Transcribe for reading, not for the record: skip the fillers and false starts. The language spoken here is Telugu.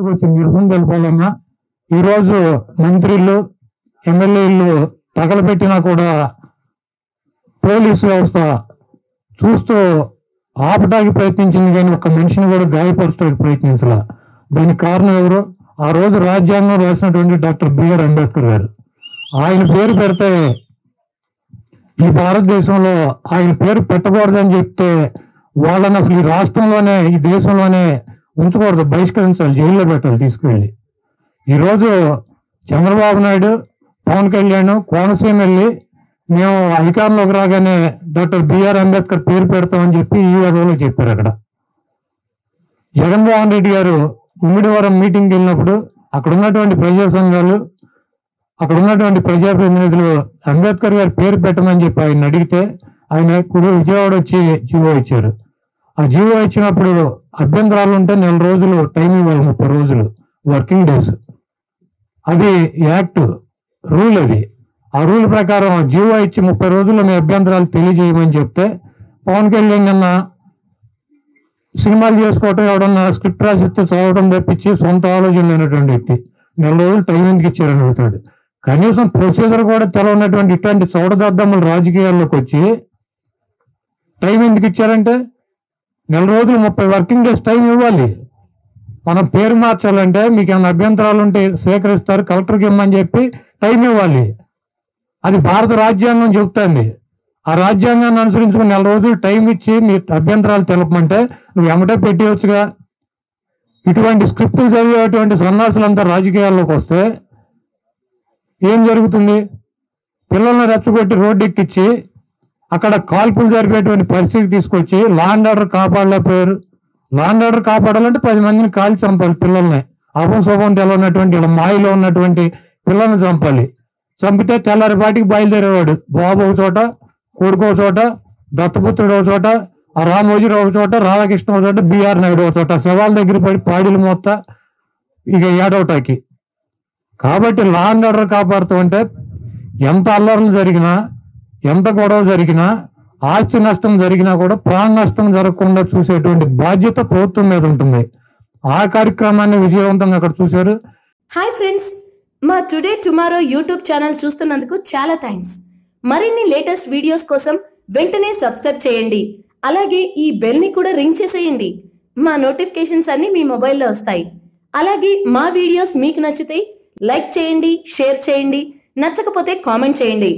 వచ్చి నిరసన తెలపాలన్నా ఈరోజు మంత్రులు ఎమ్మెల్యేలు తగలబెట్టినా కూడా పోలీసు వ్యవస్థ చూస్తూ ఆపటానికి ప్రయత్నించింది, కానీ ఒక మనిషిని కూడా గాయపరచడానికి ప్రయత్నించాల. దానికి కారణం ఎవరు? ఆ రోజు రాజ్యాంగం రాసినటువంటి డాక్టర్ బిఆర్ అంబేద్కర్ గారు. ఆయన పేరు పెడితే ఈ భారతదేశంలో ఆయన పేరు పెట్టకూడదని చెప్తే వాళ్ళని అసలు ఈ రాష్ట్రంలోనే ఈ దేశంలోనే ఉంచకూడదు, బహిష్కరించాలి, జైల్లో పెట్టాలి తీసుకువెళ్ళి. ఈరోజు చంద్రబాబు నాయుడు, పవన్ కళ్యాణ్ కోనసీమ వెళ్ళి మేము అధికారంలోకి రాగానే డాక్టర్ బిఆర్ అంబేద్కర్ పేరు పెడతామని చెప్పి ఈ విధంలో చెప్పారు. అక్కడ జగన్మోహన్ రెడ్డి గారు ఉమ్మిడివరం మీటింగ్కి వెళ్ళినప్పుడు అక్కడ ఉన్నటువంటి ప్రజా సంఘాలు, అక్కడ ఉన్నటువంటి ప్రజాప్రతినిధులు అంబేద్కర్ గారి పేరు పెట్టమని చెప్పి ఆయన అడిగితే ఆయన విజయవాడ వచ్చి జీవో ఇచ్చారు. ఆ జీవో ఇచ్చినప్పుడు అభ్యంతరాలు ఉంటే 4 రోజులు టైం ఇవ్వాలి, 30 రోజులు వర్కింగ్ డేస్. అది యాక్ట్ రూల్. అది ఆ రూల్ ప్రకారం జీవో ఇచ్చి 30 రోజుల్లో మీ అభ్యంతరాలు తెలియజేయమని చెప్తే పవన్ కళ్యాణ్ నిన్న సినిమాలు చేసుకోవటం, ఎవడన్నా స్క్రిప్ట్ రాసిస్తే చదవడం తప్పించి సొంత ఆలోచన లేనటువంటి వ్యక్తి 4 రోజులు టైం ఎందుకు ఇచ్చారని అడుగుతాడు. కనీసం ప్రొసీజర్ కూడా తెలవనటువంటి ఇటువంటి చౌడదద్దమ్మలు రాజకీయాల్లోకి వచ్చి టైం ఎందుకు ఇచ్చారంటే 4 రోజులు 30 వర్కింగ్ డేస్ టైం ఇవ్వాలి. మనం పేరు మార్చాలంటే మీకు ఏమైనా అభ్యంతరాలు ఉంటే సేకరిస్తారు, కలెక్టర్కి ఇమ్మని చెప్పి టైం ఇవ్వాలి. అది భారత రాజ్యాంగం చెబుతుంది. ఆ రాజ్యాంగాన్ని అనుసరించుకుని 4 రోజులు టైం ఇచ్చి మీ అభ్యంతరాలు తెలపమంటే నువ్వు ఎమ్మటే పెట్టేయచ్చుగా. ఇటువంటి స్క్రిప్టులు చదివేటువంటి సన్నాసులంతా రాజకీయాల్లోకి వస్తే ఏం జరుగుతుంది? పిల్లల్ని రెచ్చగొట్టి రోడ్డు ఎక్కించి అక్కడ కాల్పులు జరిపేటువంటి పరిస్థితి తీసుకొచ్చి లా అండ్ ఆర్డర్ కాపాడలేకపోయారు. లా అండ్ ఆర్డర్ కాపాడాలంటే 10 మందిని కాల్చి చంపాలి. పిల్లల్ని అపశోభం తెలవనటువంటి ఇలా మాయలో ఉన్నటువంటి పిల్లల్ని చంపాలి. చంపితే తెల్లారిపాటికి బయలుదేరేవాడు. బాబు ఒక చోట, కొడుకు ఒక చోట, దత్తపుత్రుడు ఒక చోట, ఆ రామోజీరావు ఒక చోట, రాధాకృష్ణ ఒక చోట, బిఆర్ నాయుడు ఒక చోట, శవాల దగ్గర పడి పాడిలు మొత్త ఇక ఏడవటాకి. కాబట్టి లా అండ్ ఆర్డర్ కాపాడుతూ అంటే ఎంత అల్లర్లు జరిగినా, ఎంత గొడవ జరిగినా, ఆస్తి నష్టం జరిగినా కూడా ప్రాణ నష్టం జరగకుండా చూసేటువంటి బాధ్యత ప్రభుత్వం మీద ఉంటుంది. ఆ కార్యక్రమాన్ని విజయవంతంగా అక్కడ చూశారు. హాయ్ ఫ్రెండ్స్, మా టుడే టుమారో యూట్యూబ్ ఛానల్ చూస్తున్నందుకు చాలా థ్యాంక్స్. మరిన్ని లేటెస్ట్ వీడియోస్ కోసం వెంటనే సబ్స్క్రైబ్ చేయండి. అలాగే ఈ బెల్ ని కూడా రింగ్ చేసేయండి. మా నోటిఫికేషన్స్ అన్ని మీ మొబైల్లో వస్తాయి. అలాగే మా వీడియోస్ మీకు నచ్చితే లైక్ చేయండి, షేర్ చేయండి, నచ్చకపోతే కామెంట్ చేయండి.